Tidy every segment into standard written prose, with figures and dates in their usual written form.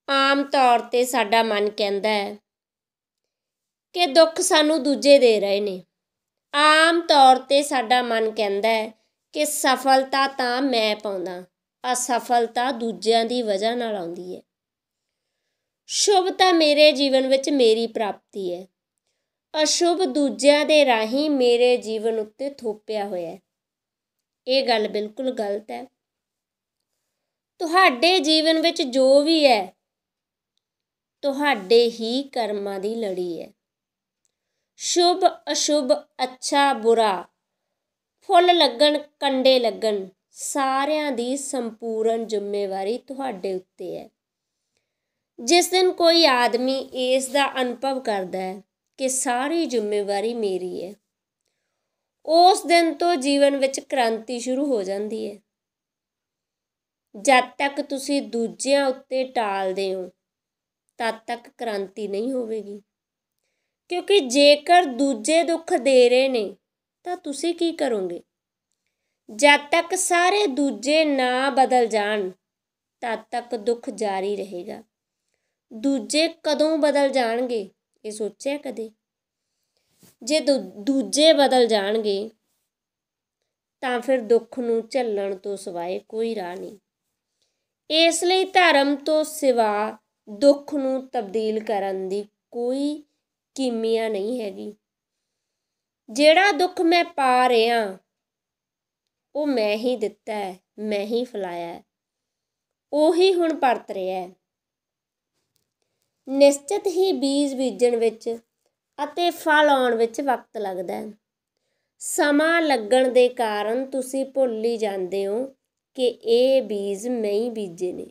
ਆਮ ਤੌਰ 'ਤੇ ਸਾਡਾ ਮਨ ਕਹਿੰਦਾ ਹੈ ਕਿ ਦੁੱਖ ਸਾਨੂੰ ਦੂਜੇ ਦੇ ਰਹੇ ਨੇ। ਆਮ ਤੌਰ 'ਤੇ ਸਾਡਾ ਮਨ ਕਹਿੰਦਾ ਹੈ ਕਿ ਸਫਲਤਾ ਤਾਂ ਮੈਂ ਪਾਉਂਦਾ, ਅਸਫਲਤਾ ਦੂਜਿਆਂ ਦੀ ਵਜ੍ਹਾ ਨਾਲ ਆਉਂਦੀ ਹੈ। ਸ਼ੁਭ ਤਾਂ ਮੇਰੇ ਜੀਵਨ ਵਿੱਚ ਮੇਰੀ ਪ੍ਰਾਪਤੀ ਹੈ, ਅਸ਼ੁਭ ਦੂਜਿਆਂ ਦੇ ਰਾਹੀਂ ਮੇਰੇ ਜੀਵਨ ਉੱਤੇ ਥੋਪਿਆ ਹੋਇਆ ਹੈ। ਇਹ ਗੱਲ ਬਿਲਕੁਲ ਗਲਤ ਹੈ। ਤੁਹਾਡੇ ਜੀਵਨ ਵਿੱਚ ਜੋ ਵੀ ਹੈ ਤੁਹਾਡੇ ਹੀ ਕਰਮਾਂ ਦੀ ਲੜੀ ਹੈ। ਸ਼ੁਭ ਅਸ਼ੁਭ, ਅੱਛਾ ਬੁਰਾ, ਫੁੱਲ ਲੱਗਣ ਕੰਡੇ ਲੱਗਣ, ਸਾਰਿਆਂ ਦੀ ਸੰਪੂਰਨ ਜ਼ਿੰਮੇਵਾਰੀ ਤੁਹਾਡੇ ਉੱਤੇ ਹੈ। ਜਿਸ ਦਿਨ ਕੋਈ ਆਦਮੀ ਇਸ ਦਾ ਅਨੁਭਵ ਕਰਦਾ ਹੈ ਕਿ ਸਾਰੀ ਜ਼ਿੰਮੇਵਾਰੀ ਮੇਰੀ ਹੈ, ਉਸ ਦਿਨ ਤੋਂ ਜੀਵਨ ਵਿੱਚ ਕ੍ਰਾਂਤੀ ਸ਼ੁਰੂ ਹੋ ਜਾਂਦੀ ਹੈ। ਜਦ ਤੱਕ ਤੁਸੀਂ ਦੂਜਿਆਂ ਉੱਤੇ ਟਾਲਦੇ ਹੋ ਤਦ ਤੱਕ ਕ੍ਰਾਂਤੀ ਨਹੀਂ ਹੋਵੇਗੀ, ਕਿਉਂਕਿ ਜੇਕਰ ਦੂਜੇ ਦੁੱਖ ਦੇ ਰਹੇ ਨੇ ਤਾਂ ਤੁਸੀਂ ਕੀ ਕਰੋਗੇ? ਜਦ ਤੱਕ ਸਾਰੇ ਦੂਜੇ ਨਾ ਬਦਲ ਜਾਣ ਤਦ ਤੱਕ ਦੁੱਖ ਜਾਰੀ ਰਹੇਗਾ। ਦੂਜੇ ਕਦੋਂ ਬਦਲ ਜਾਣਗੇ ਇਹ ਸੋਚਿਆ ਕਦੇ? ਜੇ ਦੂਜੇ ਬਦਲ ਜਾਣਗੇ ਤਾਂ ਫਿਰ ਦੁੱਖ ਨੂੰ ਝੱਲਣ ਤੋਂ ਸਿਵਾਏ ਕੋਈ ਰਾਹ ਨਹੀਂ। ਇਸ ਲਈ ਧਰਮ ਤੋਂ ਸਿਵਾ ਦੁੱਖ ਨੂੰ ਤਬਦੀਲ ਕਰਨ ਦੀ ਕੋਈ ਕੀਮੀਆ ਨਹੀਂ ਹੈਗੀ। ਜਿਹੜਾ ਦੁੱਖ ਮੈਂ ਪਾ ਰਿਹਾ ਉਹ ਮੈਂ ਹੀ ਦਿੱਤਾ ਹੈ, ਮੈਂ ਹੀ ਫੈਲਾਇਆ ਹੈ, ਉਹੀ ਹੁਣ ਪਰਤ ਰਿਹਾ ਹੈ। ਨਿਸ਼ਚਿਤ ਹੀ ਬੀਜ ਬੀਜਣ ਵਿੱਚ ਅਤੇ ਫਲ ਆਉਣ ਵਿੱਚ ਵਕਤ ਲੱਗਦਾ ਹੈ। ਸਮਾਂ ਲੱਗਣ ਦੇ ਕਾਰਨ ਤੁਸੀਂ ਭੁੱਲ ਹੀ ਜਾਂਦੇ ਹੋ ਕਿ ਇਹ ਬੀਜ ਮੈਂ ਹੀ ਬੀਜੇ ਨੇ।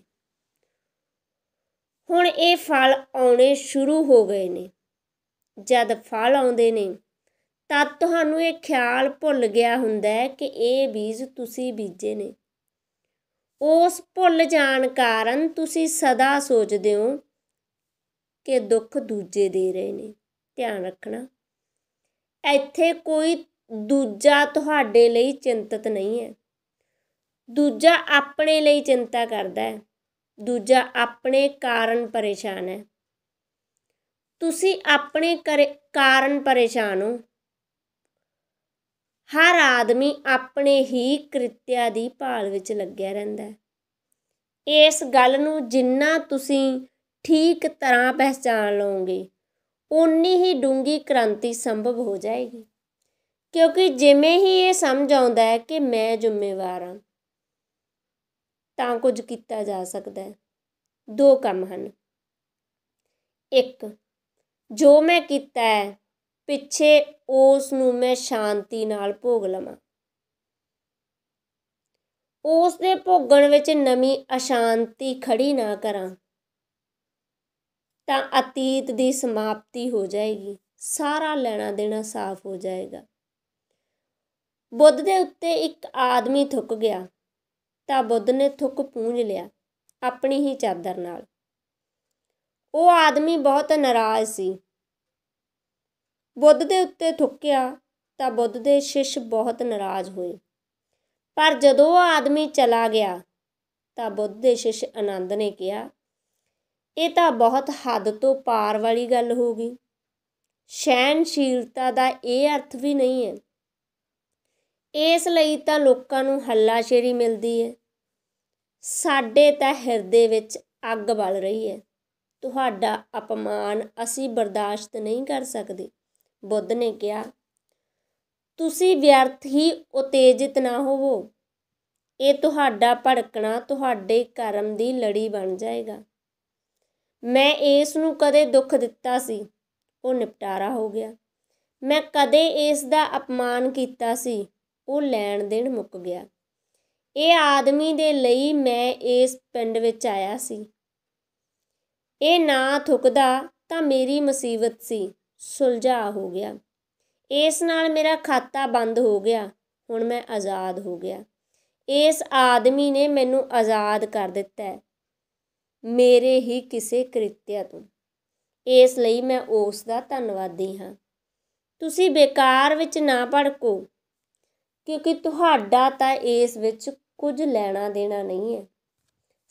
ਹੁਣ ਇਹ ਫਲ ਆਉਣੇ ਸ਼ੁਰੂ ਹੋ ਗਏ ਨੇ। ਜਦ ਫਲ ਆਉਂਦੇ ਨੇ ਤਦ ਤੁਹਾਨੂੰ ਇਹ ਖਿਆਲ ਭੁੱਲ ਗਿਆ ਹੁੰਦਾ ਹੈ ਕਿ ਇਹ ਬੀਜ ਤੁਸੀਂ ਬੀਜੇ ਨੇ। ਉਸ ਭੁੱਲ ਜਾਣ ਕਾਰਨ ਤੁਸੀਂ ਸਦਾ ਸੋਚਦੇ ਹੋ ਕਿ ਦੁੱਖ ਦੂਜੇ ਦੇ ਰਹੇ ਨੇ। ਧਿਆਨ ਰੱਖਣਾ, ਇੱਥੇ ਕੋਈ ਦੂਜਾ ਤੁਹਾਡੇ ਲਈ ਚਿੰਤਤ ਨਹੀਂ ਹੈ। ਦੂਜਾ ਆਪਣੇ ਲਈ ਚਿੰਤਾ ਕਰਦਾ ਹੈ, ਦੂਜਾ ਆਪਣੇ ਕਾਰਨ ਪਰੇਸ਼ਾਨ ਹੈ। ਤੁਸੀਂ ਆਪਣੇ ਕਾਰਨ ਪਰੇਸ਼ਾਨ ਹੋ। ਹਰ ਆਦਮੀ ਆਪਣੇ ਹੀ ਕ੍ਰਿਤਿਆਂ ਦੀ ਭਾਲ ਵਿੱਚ ਲੱਗਿਆ ਰਹਿੰਦਾ ਹੈ। ਇਸ ਗੱਲ ਨੂੰ ਜਿੰਨਾ ਤੁਸੀਂ ਠੀਕ ਤਰ੍ਹਾਂ ਪਹਿਚਾਣ ਲਓਗੇ ਓਨੀ ਹੀ ਡੂੰਘੀ ਕ੍ਰਾਂਤੀ ਸੰਭਵ ਹੋ ਜਾਏਗੀ, ਕਿਉਂਕਿ ਜਿਵੇਂ ਹੀ ਇਹ ਸਮਝ ਆਉਂਦਾ ਹੈ ਕਿ ਮੈਂ ਜ਼ਿੰਮੇਵਾਰ ਹਾਂ ਤਾਂ ਕੁਝ ਕੀਤਾ ਜਾ ਸਕਦਾ ਹੈ। ਦੋ ਕੰਮ ਹਨ। ਇੱਕ, ਜੋ ਮੈਂ ਕੀਤਾ ਹੈ ਪਿੱਛੇ ਉਸ ਨੂੰ ਮੈਂ ਸ਼ਾਂਤੀ ਨਾਲ ਭੋਗ ਲਵਾਂ। ਉਸ ਦੇ ਭੋਗਣ ਵਿੱਚ ਨਵੀਂ ਅਸ਼ਾਂਤੀ ਖੜੀ ਨਾ ਕਰਾਂ ਤਾਂ ਅਤੀਤ ਦੀ ਸਮਾਪਤੀ ਹੋ ਜਾਏਗੀ, ਸਾਰਾ ਲੈਣਾ ਦੇਣਾ ਸਾਫ਼ ਹੋ ਜਾਏਗਾ। ਬੁੱਧ ਦੇ ਉੱਤੇ ਇੱਕ ਆਦਮੀ ਥੁੱਕ ਗਿਆ ਤਾਂ ਬੁੱਧ ਨੇ ਥੁੱਕ ਪੂੰਝ ਲਿਆ ਆਪਣੀ ਹੀ ਚਾਦਰ ਨਾਲ। ਉਹ ਆਦਮੀ ਬਹੁਤ ਨਾਰਾਜ਼ ਸੀ। ਬੁੱਧ ਦੇ ਉੱਤੇ ਥੁੱਕਿਆ ਤਾਂ ਬੁੱਧ ਦੇ ਸ਼ਿਸ਼ ਬਹੁਤ ਨਾਰਾਜ਼ ਹੋਏ। ਪਰ ਜਦੋਂ ਉਹ ਆਦਮੀ ਚਲਾ ਗਿਆ ਤਾਂ ਬੁੱਧ ਦੇ ਸ਼ਿਸ਼ ਆਨੰਦ ਨੇ ਕਿਹਾ, ਇਹ ਤਾਂ ਬਹੁਤ ਹੱਦ ਤੋਂ ਪਾਰ ਵਾਲੀ ਗੱਲ ਹੋ ਗਈ। ਸਹਿਣਸ਼ੀਲਤਾ ਦਾ ਇਹ ਅਰਥ ਵੀ ਨਹੀਂ ਹੈ। ਇਸ ਲਈ ਤਾਂ ਲੋਕਾਂ ਨੂੰ ਹੱਲਾਸ਼ੇਰੀ ਮਿਲਦੀ ਹੈ। ਸਾਡੇ ਤਾਂ ਹਿਰਦੇ ਵਿੱਚ ਅੱਗ ਬਲ ਰਹੀ ਹੈ। ਤੁਹਾਡਾ ਅਪਮਾਨ ਅਸੀਂ ਬਰਦਾਸ਼ਤ ਨਹੀਂ ਕਰ ਸਕਦੇ। ਬੁੱਧ ਨੇ ਕਿਹਾ, ਤੁਸੀਂ ਵਿਅਰਥ ਹੀ ਉਤੇਜਿਤ ਨਾ ਹੋਵੋ। ਇਹ ਤੁਹਾਡਾ ਭੜਕਣਾ ਤੁਹਾਡੇ ਕਰਮ ਦੀ ਲੜੀ ਬਣ ਜਾਏਗਾ। ਮੈਂ ਇਸ ਨੂੰ ਕਦੇ ਦੁੱਖ ਦਿੱਤਾ ਸੀ, ਉਹ ਨਿਪਟਾਰਾ ਹੋ ਗਿਆ। ਮੈਂ ਕਦੇ ਇਸ ਦਾ ਅਪਮਾਨ ਕੀਤਾ ਸੀ, ਉਹ ਲੈਣ ਦੇਣ ਮੁੱਕ ਗਿਆ। ਇਹ ਆਦਮੀ ਦੇ ਲਈ ਮੈਂ ਇਸ ਪਿੰਡ ਵਿੱਚ ਆਇਆ ਸੀ। ਇਹ ਨਾ ਥੁੱਕਦਾ ਤਾਂ ਮੇਰੀ ਮੁਸੀਬਤ ਸੀ, ਸੁਲਝਾ ਹੋ ਗਿਆ। ਇਸ ਨਾਲ ਮੇਰਾ ਖਾਤਾ ਬੰਦ ਹੋ ਗਿਆ। ਹੁਣ ਮੈਂ ਆਜ਼ਾਦ ਹੋ ਗਿਆ। ਇਸ ਆਦਮੀ ਨੇ ਮੈਨੂੰ ਆਜ਼ਾਦ ਕਰ ਦਿੱਤਾ ਹੈ ਮੇਰੇ ਹੀ ਕਿਸੇ ਕ੍ਰਿਤਿਆ ਤੋਂ। ਇਸ ਲਈ ਮੈਂ ਉਸ ਦਾ ਧੰਨਵਾਦੀ ਹਾਂ। ਤੁਸੀਂ ਬੇਕਾਰ ਵਿੱਚ ਨਾ ਭੜਕੋ, ਕਿਉਂਕਿ ਤੁਹਾਡਾ ਤਾਂ ਇਸ ਵਿੱਚ ਕੁਝ ਲੈਣਾ ਦੇਣਾ ਨਹੀਂ ਹੈ।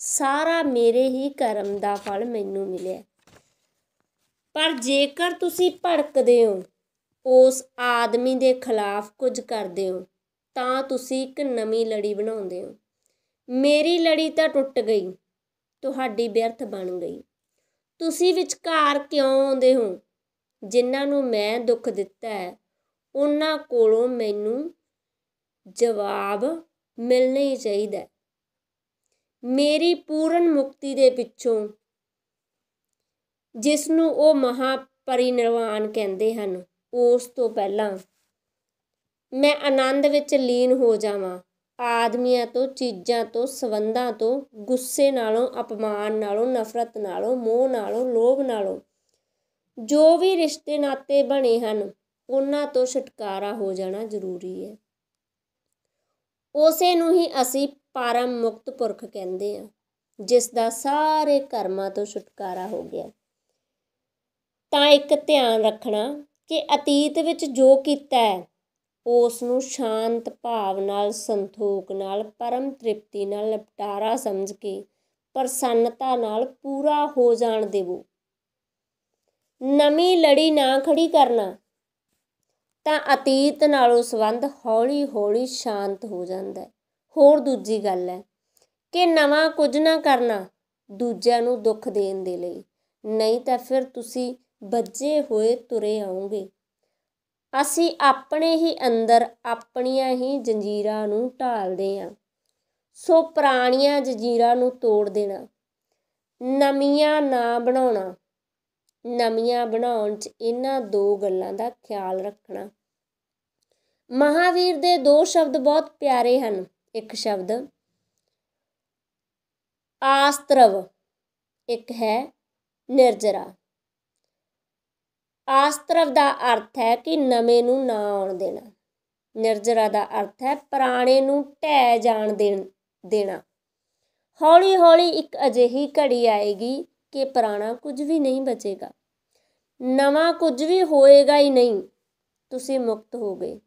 ਸਾਰਾ ਮੇਰੇ ਹੀ ਕਰਮ ਦਾ ਫਲ ਮੈਨੂੰ ਮਿਲਿਆ। ਪਰ ਜੇਕਰ ਤੁਸੀਂ ਭੜਕਦੇ ਹੋ, ਉਸ ਆਦਮੀ ਦੇ ਖਿਲਾਫ ਕੁਝ ਕਰਦੇ ਹੋ, ਤਾਂ ਤੁਸੀਂ ਇੱਕ ਨਵੀਂ ਲੜੀ ਬਣਾਉਂਦੇ ਹੋ। ਮੇਰੀ ਲੜੀ ਤਾਂ ਟੁੱਟ ਗਈ, ਤੁਹਾਡੀ ਵਿਅਰਥ ਬਣ ਗਈ। ਤੁਸੀਂ ਵਿਚਕਾਰ ਕਿਉਂ ਆਉਂਦੇ ਹੋ? ਜਿਨ੍ਹਾਂ ਨੂੰ ਮੈਂ ਦੁੱਖ ਦਿੱਤਾ ਹੈ, ਉਹਨਾਂ ਕੋਲੋਂ ਮੈਨੂੰ ਜਵਾਬ ਮਿਲਣਾ ਹੀ ਚਾਹੀਦਾ। ਮੇਰੀ ਪੂਰਨ ਮੁਕਤੀ ਦੇ ਪਿੱਛੋਂ, ਜਿਸ ਨੂੰ ਉਹ ਮਹਾਪਰਿਨਿਰਵਾਣ ਕਹਿੰਦੇ ਹਨ, ਉਸ ਤੋਂ ਪਹਿਲਾਂ ਮੈਂ ਆਨੰਦ ਵਿੱਚ ਲੀਨ ਹੋ ਜਾਵਾਂ। ਆਦਮੀਆਂ ਤੋਂ, ਚੀਜ਼ਾਂ ਤੋਂ, ਸੰਬੰਧਾਂ ਤੋਂ, ਗੁੱਸੇ ਨਾਲੋਂ, ਅਪਮਾਨ ਨਾਲੋਂ, ਨਫ਼ਰਤ ਨਾਲੋਂ, ਮੋਹ ਨਾਲੋਂ, ਲੋਭ ਨਾਲੋਂ, ਜੋ ਵੀ ਰਿਸ਼ਤੇ ਨਾਤੇ ਬਣੇ ਹਨ, ਉਹਨਾਂ ਤੋਂ ਛੁਟਕਾਰਾ ਹੋ ਜਾਣਾ ਜ਼ਰੂਰੀ ਹੈ। ਉਸੇ ਨੂੰ ਹੀ ਅਸੀਂ ਪਰਮ ਮੁਕਤ ਪੁਰਖ ਕਹਿੰਦੇ ਹਾਂ, ਜਿਸ ਦਾ ਸਾਰੇ ਕਰਮਾਂ ਤੋਂ ਛੁਟਕਾਰਾ ਹੋ ਗਿਆ। ਤਾਂ ਇੱਕ ਧਿਆਨ ਰੱਖਣਾ ਕਿ ਅਤੀਤ ਵਿੱਚ ਜੋ ਕੀਤਾ ਹੈ, ਉਸ ਨੂੰ ਸ਼ਾਂਤ ਭਾਵ ਨਾਲ, ਸੰਤੋਖ ਨਾਲ, ਪਰਮ ਤ੍ਰਿਪਤੀ ਨਾਲ ਨਿਪਟਾਰਾ ਸਮਝ ਕੇ ਪ੍ਰਸੰਨਤਾ ਨਾਲ ਪੂਰਾ ਹੋ ਜਾਣ ਦੇਵੋ। ਨਵੀਂ ਲੜੀ ਨਾ ਖੜੀ ਕਰਨਾ, ਤਾਂ ਅਤੀਤ ਨਾਲੋਂ ਸੰਬੰਧ ਹੌਲੀ ਹੌਲੀ ਸ਼ਾਂਤ ਹੋ ਜਾਂਦਾ। ਹੋਰ ਦੂਜੀ ਗੱਲ ਹੈ ਕਿ ਨਵਾਂ ਕੁਝ ਨਾ ਕਰਨਾ ਦੂਜਿਆਂ ਨੂੰ ਦੁੱਖ ਦੇਣ ਦੇ ਲਈ, ਨਹੀਂ ਤਾਂ ਫਿਰ ਤੁਸੀਂ ਵੱਜੇ ਹੋਏ ਤੁਰੇ ਆਓਗੇ। ਅਸੀਂ ਆਪਣੇ ਹੀ ਅੰਦਰ ਆਪਣੀਆਂ ਹੀ ਜੰਜੀਰਾਂ ਨੂੰ ਢਾਲਦੇ ਹਾਂ। ਸੋ ਪੁਰਾਣੀਆਂ ਜੰਜੀਰਾਂ ਨੂੰ ਤੋੜ ਦੇਣਾ, ਨਵੀਆਂ ਨਾ ਬਣਾਉਣਾ। ਨਵੀਆਂ ਬਣਾਉਣ 'ਚ ਇਹਨਾਂ ਦੋ ਗੱਲਾਂ ਦਾ ਖਿਆਲ ਰੱਖਣਾ। ਮਹਾਵੀਰ ਦੇ ਦੋ ਸ਼ਬਦ ਬਹੁਤ ਪਿਆਰੇ ਹਨ। ਇੱਕ ਸ਼ਬਦ ਆਸਤਰਵ, ਇੱਕ ਹੈ ਨਿਰਜਰਾ। ਆਸਤਰਵ ਦਾ ਅਰਥ ਹੈ ਕਿ ਨਵੇਂ ਨੂੰ ਨਾ ਆਉਣ ਦੇਣਾ। ਨਿਰਜਰਾ ਦਾ ਅਰਥ ਹੈ ਪੁਰਾਣੇ ਨੂੰ ਢਹਿ ਜਾਣ ਦੇਣਾ। ਹੌਲੀ ਹੌਲੀ ਇੱਕ ਅਜਿਹੀ ਘੜੀ ਆਏਗੀ ਕਿ ਪੁਰਾਣਾ ਕੁਝ ਵੀ ਨਹੀਂ ਬਚੇਗਾ, ਨਵਾਂ ਕੁਝ ਵੀ ਹੋਏਗਾ ਹੀ ਨਹੀਂ। ਤੁਸੀਂ ਮੁਕਤ ਹੋ ਗਏ।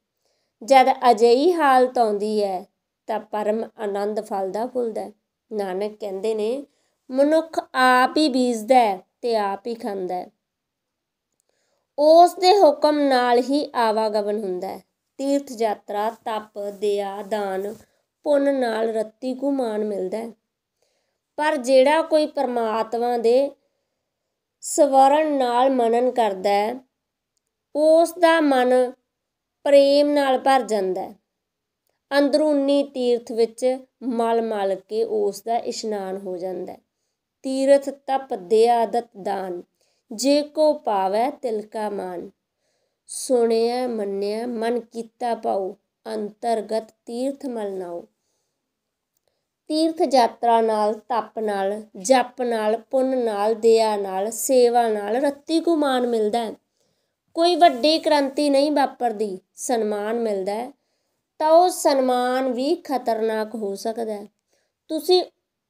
ਜਦ ਅਜਿਹੀ ਹਾਲਤ ਆਉਂਦੀ ਹੈ ਤਾਂ ਪਰਮ ਆਨੰਦ ਫਲਦਾ ਫੁੱਲਦਾ। ਨਾਨਕ ਕਹਿੰਦੇ ਨੇ, ਮਨੁੱਖ ਆਪ ਹੀ ਬੀਜਦਾ ਤੇ ਆਪ ਹੀ ਖਾਂਦਾ। ਉਸ ਦੇ ਹੁਕਮ ਨਾਲ ਹੀ ਆਵਾਗਮਨ ਹੁੰਦਾ। ਤੀਰਥ ਯਾਤਰਾ, ਤਪ, ਦਇਆ, ਦਾਨ, ਪੁੰਨ ਨਾਲ ਰੱਤੀ ਕੁ ਮਾਣ ਮਿਲਦਾ। ਪਰ ਜਿਹੜਾ ਕੋਈ ਪਰਮਾਤਮਾ ਦੇ ਸਵਰਨ ਨਾਲ ਮਨਨ ਕਰਦਾ, ਉਸ ਦਾ ਮਨ ਪ੍ਰੇਮ ਨਾਲ ਭਰ ਜਾਂਦਾ। ਅੰਦਰੂਨੀ ਤੀਰਥ ਵਿੱਚ ਮਲ ਮਲ ਕੇ ਉਸ ਦਾ ਇਸ਼ਨਾਨ ਹੋ ਜਾਂਦਾ। ਤੀਰਥ ਤਪ ਦਇਆ ਦਤ ਦਾਨ, ਜੇ ਕੋ ਪਾਵੈ ਤਿਲ ਕਾ ਮਾਨ। ਸੁਣਿਆ ਮੰਨਿਆ ਮਨ ਕੀਤਾ ਭਾਉ, ਅੰਤਰਗਤ ਤੀਰਥ ਮਲ ਨਾਉ। ਤੀਰਥ ਯਾਤਰਾ ਨਾਲ, ਤਪ ਨਾਲ, ਜਪ ਨਾਲ, ਪੁੰਨ ਨਾਲ, ਦਇਆ ਨਾਲ, ਸੇਵਾ ਨਾਲ ਰੱਤੀ ਕੁ ਮਾਣ ਮਿਲਦਾ। ਕੋਈ ਵੱਡੀ ਕ੍ਰਾਂਤੀ ਨਹੀਂ ਵਾਪਰਦੀ, ਸਨਮਾਨ ਮਿਲਦਾ। ਤਾਂ ਉਹ ਸਨਮਾਨ ਵੀ ਖਤਰਨਾਕ ਹੋ ਸਕਦਾ। ਤੁਸੀਂ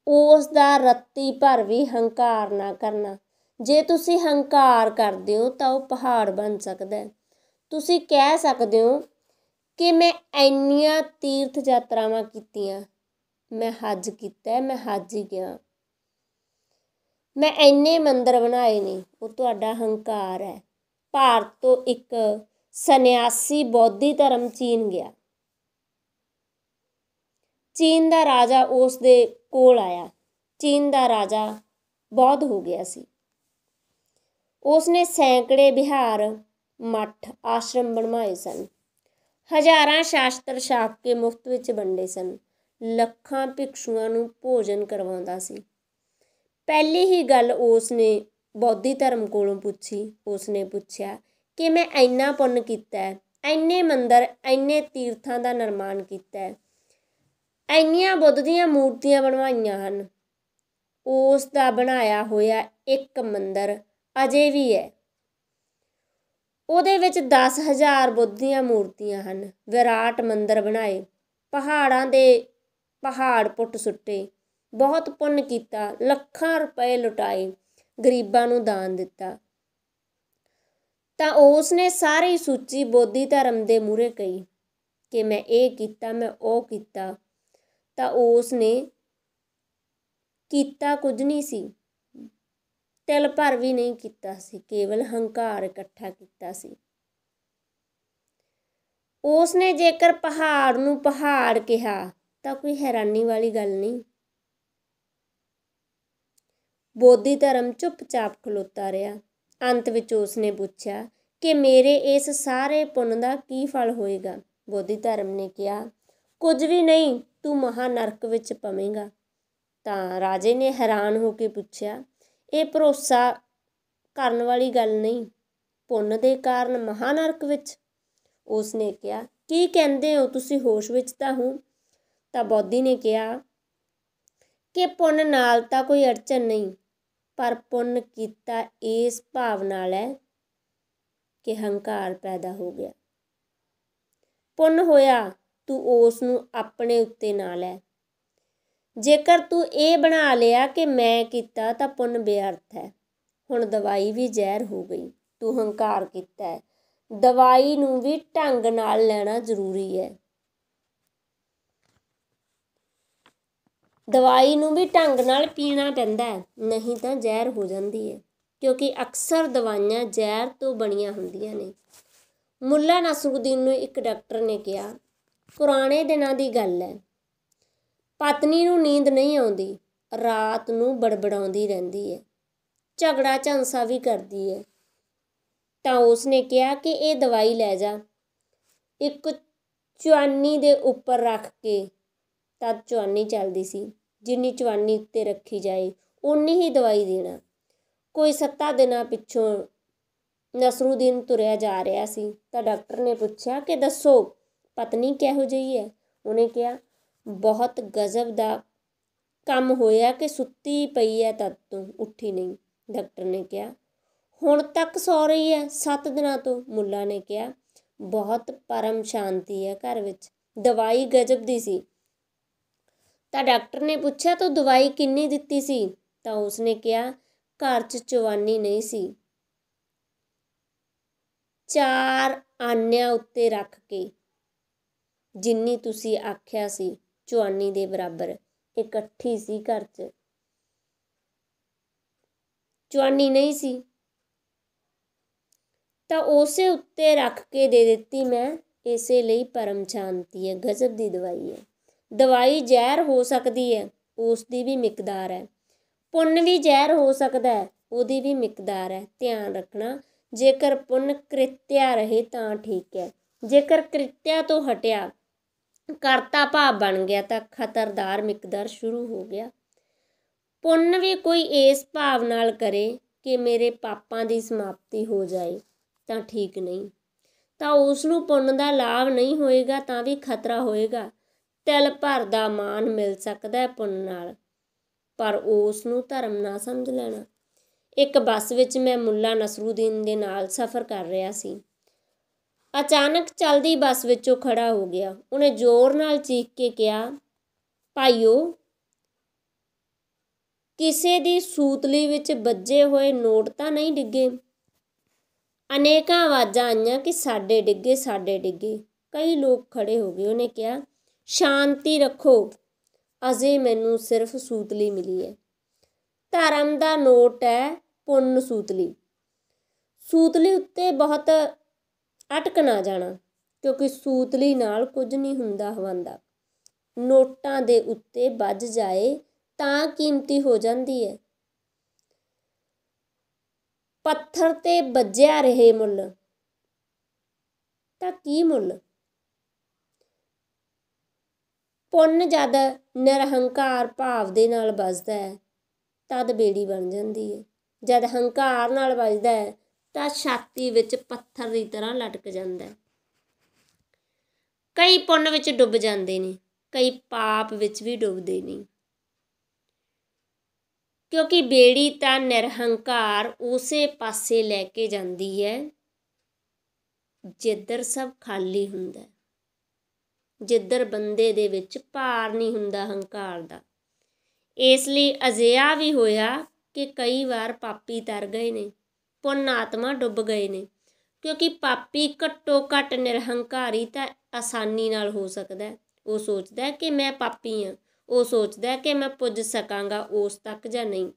ਉਸ ਦਾ ਰੱਤੀ ਭਰ ਵੀ ਹੰਕਾਰ ਨਾ ਕਰਨਾ। ਜੇ ਤੁਸੀਂ ਹੰਕਾਰ ਕਰਦੇ ਹੋ ਤਾਂ ਉਹ ਪਹਾੜ ਬਣ ਸਕਦਾ। ਤੁਸੀਂ ਕਹਿ ਸਕਦੇ ਹੋ ਕਿ ਮੈਂ ਇੰਨੀਆਂ ਤੀਰਥ ਯਾਤਰਾਵਾਂ ਕੀਤੀਆਂ, ਮੈਂ ਹੱਜ ਕੀਤਾ, ਮੈਂ ਹੱਜ ਹੀ ਗਿਆ, ਮੈਂ ਇੰਨੇ ਮੰਦਰ ਬਣਾਏ ਨੇ। ਉਹ ਤੁਹਾਡਾ ਹੰਕਾਰ ਹੈ। ਭਾਰਤ ਤੋਂ ਇੱਕ ਸੰਨਿਆਸੀ ਬੌਧੀ ਧਰਮ ਚੀਨ ਗਿਆ। ਚੀਨ ਦਾ ਰਾਜਾ ਉਸ ਦੇ ਕੋਲ ਆਇਆ। ਚੀਨ ਦਾ ਰਾਜਾ ਬੌਧ ਹੋ ਗਿਆ ਸੀ। ਉਸ ਨੇ ਸੈਂਕੜੇ ਵਿਹਾਰ, ਮੱਠ, ਆਸ਼ਰਮ ਬਣਵਾਏ ਸਨ। ਹਜ਼ਾਰਾਂ ਸ਼ਾਸਤਰ ਛਾਪ ਕੇ ਮੁਫਤ ਵਿੱਚ ਵੰਡੇ ਸਨ। ਲੱਖਾਂ ਭਿਕਸ਼ੂਆਂ ਨੂੰ ਭੋਜਨ ਕਰਵਾਉਂਦਾ ਸੀ। ਪਹਿਲੀ ਹੀ ਗੱਲ ਉਸ ਨੇ ਬੌਧੀ ਧਰਮ ਕੋਲੋਂ ਪੁੱਛੀ। ਉਸ ਨੇ ਪੁੱਛਿਆ ਕਿ ਮੈਂ ਇੰਨਾ ਪੁੰਨ ਕੀਤਾ, ਇੰਨੇ ਮੰਦਰ, ਇੰਨੇ ਤੀਰਥਾਂ ਦਾ ਨਿਰਮਾਣ ਕੀਤਾ, ਇੰਨੀਆਂ ਬੁੱਧ ਦੀਆਂ ਮੂਰਤੀਆਂ ਬਣਵਾਈਆਂ ਹਨ, ਉਸ ਦਾ ਬਣਾਇਆ ਹੋਇਆ ਇੱਕ ਮੰਦਰ ਅਜੇ ਵੀ ਹੈ। ਉਹਦੇ ਵਿੱਚ 10,000 ਬੁੱਧ ਦੀਆਂ ਮੂਰਤੀਆਂ ਹਨ। ਵਿਰਾਟ ਮੰਦਰ ਬਣਾਏ, ਪਹਾੜਾਂ ਦੇ ਪਹਾੜ ਪੁੱਟ ਸੁੱਟੇ, ਬਹੁਤ ਪੁੰਨ ਕੀਤਾ, ਲੱਖਾਂ ਰੁਪਏ ਲੁਟਾਏ, ਗਰੀਬਾਂ ਨੂੰ ਦਾਨ ਦਿੱਤਾ। ਤਾਂ ਉਸ ਨੇ ਸਾਰੀ ਸੂਚੀ ਬੋਧੀ ਧਰਮ ਦੇ ਮੂਹਰੇ ਕਹੀ ਕਿ ਮੈਂ ਇਹ ਕੀਤਾ, ਮੈਂ ਉਹ ਕੀਤਾ। ਤਾਂ ਉਸ ਨੇ ਕੀਤਾ ਕੁਝ ਨਹੀਂ ਸੀ, ਤਿਲ ਭਰ ਵੀ ਨਹੀਂ ਕੀਤਾ ਸੀ, ਕੇਵਲ ਹੰਕਾਰ ਇਕੱਠਾ ਕੀਤਾ ਸੀ। ਉਸ ਨੇ ਜੇਕਰ ਪਹਾੜ ਨੂੰ ਪਹਾੜ ਕਿਹਾ ਤਾਂ ਕੋਈ ਹੈਰਾਨੀ ਵਾਲੀ ਗੱਲ ਨਹੀਂ। ਬੋਧੀ ਧਰਮ ਚੁੱਪਚਾਪ ਖਲੋਤਾ ਰਿਹਾ। ਅੰਤ ਵਿੱਚ ਉਸ ਨੇ ਪੁੱਛਿਆ ਕਿ ਮੇਰੇ ਇਸ ਸਾਰੇ ਪੁੰਨ ਦਾ ਕੀ ਫਲ ਹੋਏਗਾ। ਬੋਧੀ ਧਰਮ ਨੇ ਕਿਹਾ, ਕੁਝ ਵੀ ਨਹੀਂ, ਤੂੰ ਮਹਾਂ ਨਰਕ ਵਿੱਚ ਪਵੇਂਗਾ। ਤਾਂ ਰਾਜੇ ਨੇ ਹੈਰਾਨ ਹੋ ਕੇ ਪੁੱਛਿਆ, ਇਹ ਭਰੋਸਾ ਕਰਨ ਵਾਲੀ ਗੱਲ ਨਹੀਂ, ਪੁੰਨ ਦੇ ਕਾਰਨ ਮਹਾਂ ਨਰਕ ਵਿੱਚ? ਉਸ ਨੇ ਕਿਹਾ, ਕੀ ਕਹਿੰਦੇ ਹੋ ਤੁਸੀਂ, ਹੋਸ਼ ਵਿੱਚ ਤਾਂ ਹੂੰ। ਤਾਂ ਬੋਧੀ ਨੇ ਕਿਹਾ ਕਿ ਪੁੰਨ ਨਾਲ ਤਾਂ ਕੋਈ ਅੜਚਨ ਨਹੀਂ, ਪਰ ਪੁੰਨ ਕੀਤਾ ਇਸ ਭਾਵ ਨਾਲ ਹੈ ਕਿ ਹੰਕਾਰ ਪੈਦਾ ਹੋ ਗਿਆ। ਪੁੰਨ ਹੋਇਆ, ਤੂੰ ਉਸ ਨੂੰ ਆਪਣੇ ਉੱਤੇ ਨਾ ਲੈ। ਜੇਕਰ ਤੂੰ ਇਹ ਬਣਾ ਲਿਆ ਕਿ ਮੈਂ ਕੀਤਾ ਤਾਂ ਪੁੰਨ ਬੇਅਰਥ ਹੈ। ਹੁਣ ਦਵਾਈ ਵੀ ਜ਼ਹਿਰ ਹੋ ਗਈ, ਤੂੰ ਹੰਕਾਰ ਕੀਤਾ ਹੈ। ਦਵਾਈ ਨੂੰ ਵੀ ਢੰਗ ਨਾਲ ਲੈਣਾ ਜ਼ਰੂਰੀ ਹੈ। ਦਵਾਈ ਨੂੰ ਵੀ ਢੰਗ ਨਾਲ ਪੀਣਾ ਪੈਂਦਾ ਹੈ, ਨਹੀਂ ਤਾਂ ਜ਼ਹਿਰ ਹੋ ਜਾਂਦੀ ਹੈ, ਕਿਉਂਕਿ ਅਕਸਰ ਦਵਾਈਆਂ ਜ਼ਹਿਰ ਤੋਂ ਬਣੀਆਂ ਹੁੰਦੀਆਂ ਨੇ। ਮੁੱਲਾ ਨਸਰੂਦੀਨ ਨੂੰ ਇੱਕ ਡਾਕਟਰ ਨੇ ਕਿਹਾ, ਪੁਰਾਣੇ ਦਿਨਾਂ ਦੀ ਗੱਲ ਹੈ, ਪਤਨੀ ਨੂੰ ਨੀਂਦ ਨਹੀਂ ਆਉਂਦੀ, ਰਾਤ ਨੂੰ ਬੜਬੜਾਉਂਦੀ ਰਹਿੰਦੀ ਹੈ, ਝਗੜਾ ਝਾਂਸਾ ਵੀ ਕਰਦੀ ਹੈ। ਤਾਂ ਉਸ ਨੇ ਕਿਹਾ ਕਿ ਇਹ ਦਵਾਈ ਲੈ ਜਾ, ਇੱਕ ਚੁਆਨੀ ਦੇ ਉੱਪਰ ਰੱਖ ਕੇ, ਤਦ ਚੁਆਨੀ ਚੱਲਦੀ ਸੀ, ਜਿੰਨੀ ਚੁਆਨੀ ਉੱਤੇ ਰੱਖੀ ਜਾਏ ਓਨੀ ਹੀ ਦਵਾਈ ਦੇਣਾ। ਕੋਈ 7 ਦਿਨਾਂ ਪਿੱਛੋਂ ਨਸਰੂਦੀਨ ਤੁਰਿਆ ਜਾ ਰਿਹਾ ਸੀ ਤਾਂ ਡਾਕਟਰ ਨੇ ਪੁੱਛਿਆ ਕਿ ਦੱਸੋ ਪਤਨੀ ਕਿਹੋ ਜਿਹੀ ਹੈ। ਉਹਨੇ ਕਿਹਾ, ਬਹੁਤ ਗਜ਼ਬ ਦਾ ਕੰਮ ਹੋਇਆ ਕਿ ਸੁੱਤੀ ਪਈ ਹੈ ਤਦ ਤੋਂ ਉੱਠੀ ਨਹੀਂ। ਡਾਕਟਰ ਨੇ ਕਿਹਾ, ਹੁਣ ਤੱਕ ਸੌ ਰਹੀ ਹੈ 7 ਦਿਨਾਂ ਤੋਂ। ਮੁੱਲਾ ਨੇ ਕਿਹਾ, ਬਹੁਤ ਪਰਮ ਸ਼ਾਂਤੀ ਹੈ ਘਰ ਵਿੱਚ, ਦਵਾਈ ਗਜ਼ਬ ਦੀ ਸੀ। ਤਾਂ ਡਾਕਟਰ ਨੇ ਪੁੱਛਿਆ, ਤੂੰ ਦਵਾਈ ਕਿੰਨੀ ਦਿੱਤੀ ਸੀ? ਤਾਂ ਉਸਨੇ ਕਿਹਾ, ਘਰ 'ਚ ਚੁਆਨੀ ਨਹੀਂ ਸੀ, 4 ਆਨਿਆਂ ਉੱਤੇ ਰੱਖ ਕੇ, ਜਿੰਨੀ ਤੁਸੀਂ ਆਖਿਆ ਸੀ ਚੁਆਨੀ ਦੇ ਬਰਾਬਰ ਇਕੱਠੀ ਸੀ, ਘਰ 'ਚ ਚੁਆਨੀ ਨਹੀਂ ਸੀ, ਤਾਂ ਉਸੇ ਉੱਤੇ ਰੱਖ ਕੇ ਦੇ ਦਿੱਤੀ ਮੈਂ, ਇਸੇ ਲਈ ਪਰਮ ਸ਼ਾਂਤੀ ਹੈ, ਗਜ਼ਬ ਦੀ ਦਵਾਈ ਹੈ। ਦਵਾਈ ਜ਼ਹਿਰ ਹੋ ਸਕਦੀ ਹੈ, ਉਸ ਦੀ ਵੀ ਮਿਕਦਾਰ ਹੈ। ਪੁੰਨ ਵੀ ਜ਼ਹਿਰ ਹੋ ਸਕਦਾ ਹੈ, ਉਹਦੀ ਵੀ ਮਿਕਦਾਰ ਹੈ। ਧਿਆਨ ਰੱਖਣਾ, ਜੇਕਰ ਪੁੰਨ ਕ੍ਰਿਤਿਆ ਰਹੇ ਤਾਂ ਠੀਕ ਹੈ, ਜੇਕਰ ਕ੍ਰਿਤਿਆ ਤੋਂ ਹਟਿਆ, ਕਰਤਾ ਭਾਵ ਬਣ ਗਿਆ ਤਾਂ ਖਤਰਦਾਰ ਮਿਕਦਾਰ ਸ਼ੁਰੂ ਹੋ ਗਿਆ। ਪੁੰਨ ਵੀ ਕੋਈ ਇਸ ਭਾਵ ਨਾਲ ਕਰੇ ਕਿ ਮੇਰੇ ਪਾਪਾਂ ਦੀ ਸਮਾਪਤੀ ਹੋ ਜਾਏ ਤਾਂ ਠੀਕ ਨਹੀਂ, ਤਾਂ ਉਸ ਨੂੰ ਪੁੰਨ ਦਾ ਲਾਭ ਨਹੀਂ ਹੋਏਗਾ, ਤਾਂ ਵੀ ਖਤਰਾ ਹੋਏਗਾ। ਤਿਲ ਭਰ ਦਾ ਮਾਨ ਮਿਲ ਸਕਦਾ ਹੈ ਪੁੰਨ ਨਾਲ, ਪਰ ਉਸ ਨੂੰ ਧਰਮ ਨਾ ਸਮਝ ਲੈਣਾ। ਇੱਕ ਬੱਸ ਵਿੱਚ ਮੈਂ ਮੁੱਲਾ ਨਸਰੂਦੀਨ ਦੇ ਨਾਲ ਸਫ਼ਰ ਕਰ ਰਿਹਾ ਸੀ। ਅਚਾਨਕ ਚੱਲਦੀ ਬੱਸ ਵਿੱਚੋਂ ਖੜਾ ਹੋ ਗਿਆ। ਉਹਨੇ ਜ਼ੋਰ ਨਾਲ ਚੀਖ ਕੇ ਕਿਹਾ, ਭਾਈਓ, ਕਿਸੇ ਦੀ ਸੂਤਲੀ ਵਿੱਚ ਵੱਜੇ ਹੋਏ ਨੋਟ ਤਾਂ ਨਹੀਂ ਡਿੱਗੇ? ਅਨੇਕਾਂ ਆਵਾਜ਼ਾਂ ਆਈਆਂ ਕਿ ਸਾਡੇ ਡਿੱਗੇ, ਸਾਡੇ ਡਿੱਗੇ। ਕਈ ਲੋਕ ਖੜੇ ਹੋ ਗਏ। ਉਹਨੇ ਕਿਹਾ, ਸ਼ਾਂਤੀ ਰੱਖੋ, ਅਜੇ ਮੈਨੂੰ ਸਿਰਫ ਸੂਤਲੀ ਮਿਲੀ ਹੈ। ਧਰਮ ਦਾ ਨੋਟ ਹੈ, ਪੁੰਨ ਸੂਤਲੀ। ਸੂਤਲੀ ਉੱਤੇ ਬਹੁਤ ਅਟਕ ਨਾ ਜਾਣਾ, ਕਿਉਂਕਿ ਸੂਤਲੀ ਨਾਲ ਕੁਝ ਨਹੀਂ ਹੁੰਦਾ ਹਵਾਂਦਾ। ਨੋਟਾਂ ਦੇ ਉੱਤੇ ਵੱਜ ਜਾਏ ਤਾਂ ਕੀਮਤੀ ਹੋ ਜਾਂਦੀ ਹੈ। ਪੱਥਰ 'ਤੇ ਵੱਜਿਆ ਰਹੇ ਮੁੱਲ ਤਾਂ ਕੀ ਮੁੱਲ? ਪੁੰਨ ਜਦ ਨਿਰਹੰਕਾਰ ਭਾਵ ਦੇ ਨਾਲ ਵੱਜਦਾ ਹੈ ਤਦ ਬੇੜੀ ਬਣ ਜਾਂਦੀ ਹੈ। ਜਦ ਹੰਕਾਰ ਨਾਲ ਵੱਜਦਾ ਹੈ ਤਾਂ ਛਾਤੀ ਵਿੱਚ ਪੱਥਰ ਦੀ ਤਰ੍ਹਾਂ ਲਟਕ ਜਾਂਦਾ ਹੈ। ਕਈ ਪੁੰਨ ਵਿੱਚ ਡੁੱਬ ਜਾਂਦੇ ਨੇ, ਕਈ ਪਾਪ ਵਿੱਚ ਵੀ ਡੁੱਬਦੇ ਨੇ, ਕਿਉਂਕਿ ਬੇੜੀ ਤਾਂ ਨਿਰਹੰਕਾਰ ਉਸੇ ਪਾਸੇ ਲੈ ਕੇ ਜਾਂਦੀ ਹੈ ਜਿੱਧਰ ਸਭ ਖਾਲੀ ਹੁੰਦਾ, ਜਿੱਧਰ ਬੰਦੇ ਦੇ ਵਿੱਚ ਭਾਰ ਨਹੀਂ ਹੁੰਦਾ ਹੰਕਾਰ ਦਾ। ਇਸ ਲਈ ਅਜਿਹਾ ਵੀ ਹੋਇਆ ਕਿ ਕਈ ਵਾਰ ਪਾਪੀ ਤਰ ਗਏ ਨੇ, ਪੁੰਨ ਆਤਮਾ ਡੁੱਬ ਗਏ ਨੇ, ਕਿਉਂਕਿ ਪਾਪੀ ਘੱਟੋ ਘੱਟ ਨਿਰਹੰਕਾਰੀ ਤਾਂ ਆਸਾਨੀ ਨਾਲ ਹੋ ਸਕਦਾ। ਉਹ ਸੋਚਦਾ ਕਿ ਮੈਂ ਪਾਪੀ ਹਾਂ, ਉਹ ਸੋਚਦਾ ਕਿ ਮੈਂ ਪੁੱਜ ਸਕਾਂਗਾ ਉਸ ਤੱਕ ਜਾਂ ਨਹੀਂ।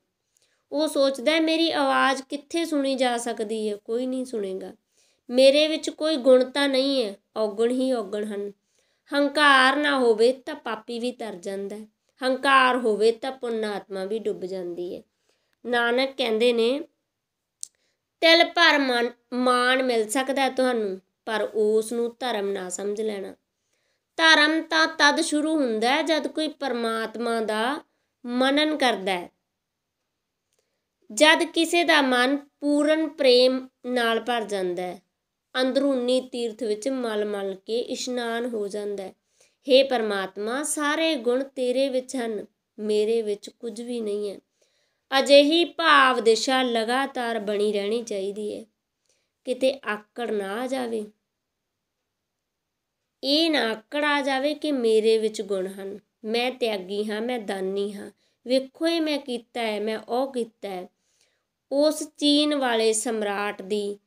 ਉਹ ਸੋਚਦਾ ਮੇਰੀ ਆਵਾਜ਼ ਕਿੱਥੇ ਸੁਣੀ ਜਾ ਸਕਦੀ ਹੈ, ਕੋਈ ਨਹੀਂ ਸੁਣੇਗਾ। ਮੇਰੇ ਵਿੱਚ ਕੋਈ ਗੁਣ ਤਾਂ ਨਹੀਂ ਹੈ, ਔਗਣ ਹੀ ਔਗਣ ਹਨ। ਹੰਕਾਰ ਨਾ ਹੋਵੇ ਤਾਂ ਪਾਪੀ ਵੀ ਤਰ ਜਾਂਦਾ ਹੈ, ਹੰਕਾਰ ਹੋਵੇ ਤਾਂ ਪੁੰਨ ਆਤਮਾ ਵੀ ਡੁੱਬ ਜਾਂਦੀ ਹੈ। ਨਾਨਕ ਕਹਿੰਦੇ ਨੇ ਤਿਲ ਭਰ ਮਾਣ ਮਿਲ ਸਕਦਾ ਤੁਹਾਨੂੰ, ਪਰ ਉਸ ਨੂੰ ਧਰਮ ਨਾ ਸਮਝ ਲੈਣਾ। ਧਰਮ ਤਾਂ ਤਦ ਸ਼ੁਰੂ ਹੁੰਦਾ ਹੈ ਜਦ ਕੋਈ ਪਰਮਾਤਮਾ ਦਾ ਮਨਨ ਕਰਦਾ ਹੈ, ਜਦ ਕਿਸੇ ਦਾ ਮਨ ਪੂਰਨ ਪ੍ਰੇਮ ਨਾਲ ਭਰ ਜਾਂਦਾ ਹੈ, ਅੰਦਰੂਨੀ ਤੀਰਥ ਵਿੱਚ ਮਲ ਮਲ ਕੇ ਇਸ਼ਨਾਨ ਹੋ ਜਾਂਦਾ ਹੈ। ਹੇ ਪਰਮਾਤਮਾ, ਸਾਰੇ ਗੁਣ ਤੇਰੇ ਵਿੱਚ ਹਨ, ਮੇਰੇ ਵਿੱਚ ਕੁਝ ਵੀ ਨਹੀਂ ਹੈ। ਅਜਿਹੀ ਭਾਵ ਦਿਸ਼ਾ ਲਗਾਤਾਰ ਬਣੀ ਰਹਿਣੀ ਚਾਹੀਦੀ ਹੈ, ਕਿਤੇ ਆਕੜ ਨਾ ਆ ਜਾਵੇ। ਇਹ ਨਾ ਆਕੜ ਆ ਜਾਵੇ ਕਿ ਮੇਰੇ ਵਿੱਚ ਗੁਣ ਹਨ, ਮੈਂ ਤਿਆਗੀ ਹਾਂ, ਮੈਂ ਦਾਨੀ ਹਾਂ, ਵੇਖੋ ਇਹ ਮੈਂ ਕੀਤਾ ਹੈ, ਮੈਂ ਉਹ ਕੀਤਾ ਹੈ। ਉਸ ਚੀਨ ਵਾਲੇ ਸਮਰਾਟ ਦੀ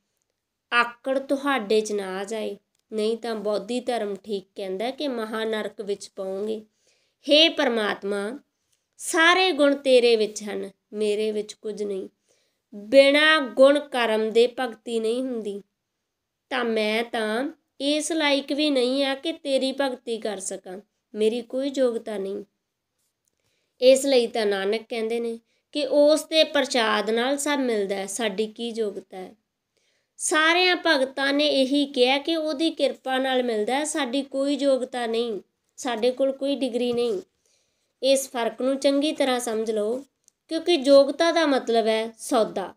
ਆਕੜ ਤੁਹਾਡੇ 'ਚ ਨਾ ਆ ਜਾਏ, ਨਹੀਂ ਤਾਂ ਬੌਧੀ ਧਰਮ ਠੀਕ ਕਹਿੰਦਾ ਕਿ ਮਹਾਨਰਕ ਵਿੱਚ ਪਾਓਗੇ। ਹੇ ਪਰਮਾਤਮਾ, ਸਾਰੇ ਗੁਣ ਤੇਰੇ ਵਿੱਚ ਹਨ, ਮੇਰੇ ਵਿੱਚ ਕੁਝ ਨਹੀਂ। ਬਿਨਾਂ ਗੁਣ ਕਰਮ ਦੇ ਭਗਤੀ ਨਹੀਂ ਹੁੰਦੀ, ਤਾਂ ਮੈਂ ਤਾਂ ਇਸ ਲਾਇਕ ਵੀ ਨਹੀਂ ਆ ਕਿ ਤੇਰੀ ਭਗਤੀ ਕਰ ਸਕਾਂ, ਮੇਰੀ ਕੋਈ ਯੋਗਤਾ ਨਹੀਂ। ਇਸ ਲਈ ਤਾਂ ਨਾਨਕ ਕਹਿੰਦੇ ਨੇ ਕਿ ਉਸ ਦੇ ਪ੍ਰਸ਼ਾਦ ਨਾਲ ਸਭ ਮਿਲਦਾ ਹੈ, ਸਾਡੀ ਕੀ ਯੋਗਤਾ ਹੈ। ਸਾਰਿਆਂ ਭਗਤਾਂ ਨੇ ਇਹੀ ਕਿਹਾ ਕਿ ਉਹਦੀ ਕਿਰਪਾ ਨਾਲ ਮਿਲਦਾ ਹੈ, ਸਾਡੀ ਕੋਈ ਯੋਗਤਾ ਨਹੀਂ, ਸਾਡੇ ਕੋਲ ਕੋਈ ਡਿਗਰੀ ਨਹੀਂ। ਇਸ ਫਰਕ ਨੂੰ ਚੰਗੀ ਤਰ੍ਹਾਂ ਸਮਝ ਲਓ, ਕਿਉਂਕਿ ਯੋਗਤਾ ਦਾ ਮਤਲਬ ਹੈ ਸੌਦਾ,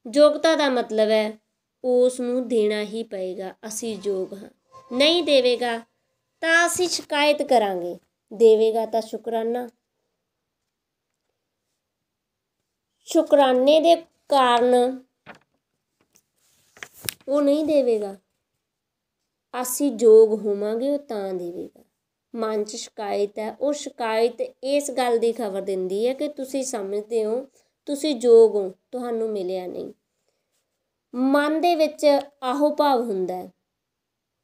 ਯੋਗਤਾ ਦਾ ਮਤਲਬ ਹੈ ਉਸ ਨੂੰ ਦੇਣਾ ਹੀ ਪਏਗਾ, ਅਸੀਂ ਯੋਗ ਹਾਂ। ਨਹੀਂ ਦੇਵੇਗਾ ਤਾਂ ਅਸੀਂ ਸ਼ਿਕਾਇਤ ਕਰਾਂਗੇ, ਦੇਵੇਗਾ ਤਾਂ ਸ਼ੁਕਰਾਨਾ। ਸ਼ੁਕਰਾਨੇ ਦੇ ਕਾਰਨ ਉਹ ਨਹੀਂ ਦੇਵੇਗਾ, ਅਸੀਂ ਯੋਗ ਹੋਵਾਂਗੇ ਉਹ ਤਾਂ ਦੇਵੇਗਾ। ਮਨ 'ਚ ਸ਼ਿਕਾਇਤ ਹੈ, ਉਹ ਸ਼ਿਕਾਇਤ ਇਸ ਗੱਲ ਦੀ ਖਬਰ ਦਿੰਦੀ ਹੈ ਕਿ ਤੁਸੀਂ ਸਮਝਦੇ ਹੋ ਤੁਸੀਂ ਯੋਗ ਹੋ, ਤੁਹਾਨੂੰ ਮਿਲਿਆ ਨਹੀਂ। ਮਨ ਦੇ ਵਿੱਚ ਆਹੋ ਭਾਵ ਹੁੰਦਾ ਹੈ,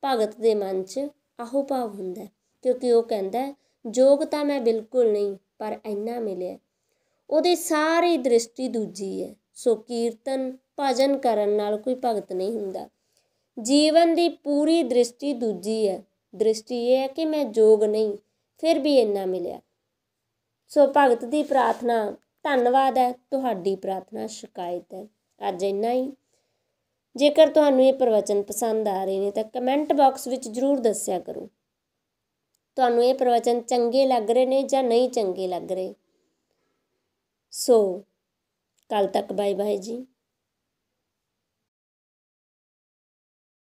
ਭਗਤ ਦੇ ਮਨ 'ਚ ਆਹੋ ਭਾਵ ਹੁੰਦਾ, ਕਿਉਂਕਿ ਉਹ ਕਹਿੰਦਾ ਯੋਗ ਤਾਂ ਮੈਂ ਬਿਲਕੁਲ ਨਹੀਂ, ਪਰ ਇੰਨਾ ਮਿਲਿਆ। ਉਹਦੀ ਸਾਰੀ ਦ੍ਰਿਸ਼ਟੀ ਦੂਜੀ ਹੈ। ਸੋ ਕੀਰਤਨ ਭਜਨ ਕਰਨ ਨਾਲ ਕੋਈ ਭਗਤ ਨਹੀਂ ਹੁੰਦਾ। ਜੀਵਨ ਦੀ ਪੂਰੀ ਦ੍ਰਿਸ਼ਟੀ ਦੂਜੀ ਹੈ। ਦ੍ਰਿਸ਼ਟੀ ਇਹ ਹੈ ਕਿ ਮੈਂ ਯੋਗ ਨਹੀਂ, ਫਿਰ ਵੀ ਇੰਨਾ ਮਿਲਿਆ। ਸੋ ਭਗਤ ਦੀ ਪ੍ਰਾਰਥਨਾ ਧੰਨਵਾਦ ਹੈ, ਤੁਹਾਡੀ ਪ੍ਰਾਰਥਨਾ ਸ਼ਿਕਾਇਤ ਹੈ। ਅੱਜ ਇੰਨਾ ਹੀ। ਜੇਕਰ ਤੁਹਾਨੂੰ ਇਹ ਪ੍ਰਵਚਨ ਪਸੰਦ ਆ ਰਹੇ ਨੇ ਤਾਂ ਕਮੈਂਟ ਬਾਕਸ ਵਿੱਚ ਜ਼ਰੂਰ ਦੱਸਿਆ ਕਰੋ ਤੁਹਾਨੂੰ ਇਹ ਪ੍ਰਵਚਨ ਚੰਗੇ ਲੱਗ ਰਹੇ ਨੇ ਜਾਂ ਨਹੀਂ ਚੰਗੇ ਲੱਗ ਰਹੇ। ਸੋ ਕੱਲ ਤੱਕ ਬਾਏ ਬਾਏ ਜੀ।